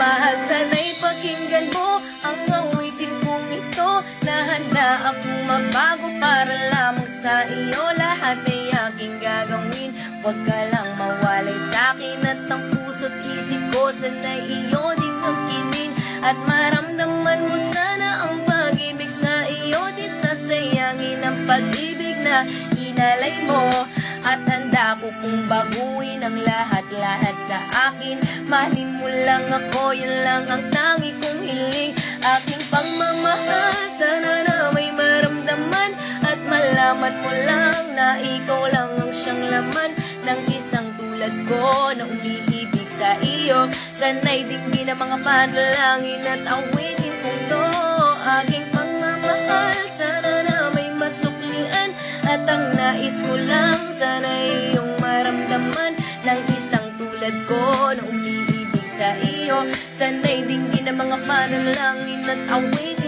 Mahal, sana'y pakinggan mo ang awitin kong ito, na handa akong magbago para lamang sa iyo. Lahat ay aking gagawin, huwag ka lang mawalay sa'kin. At ang puso't isip ko sana'y iyo din ang kining, at maramdaman mo sana ang pag-ibig sa iyo. Di sasayangin ang pag-ibig na inalay mo, at handa ko kung baguhin ang lahat-lahat sa akin. Mahalin mo lang ako, yun lang ang tangi kong hiling. Aking pagmamahal, sana na may maramdaman, at malaman mo lang na ikaw lang ang siyang laman ng isang tulad ko na umiibig sa iyo. Sana'y dinggin ang mga panalangin at awitin ko to. Aking pagmamahal, sana na may masuklian, at ang nais ko lang sana iyong maramdaman ng isang tulad ko na umiibig sa iyo. Sana'y dinggin ang mga panalangin at awitin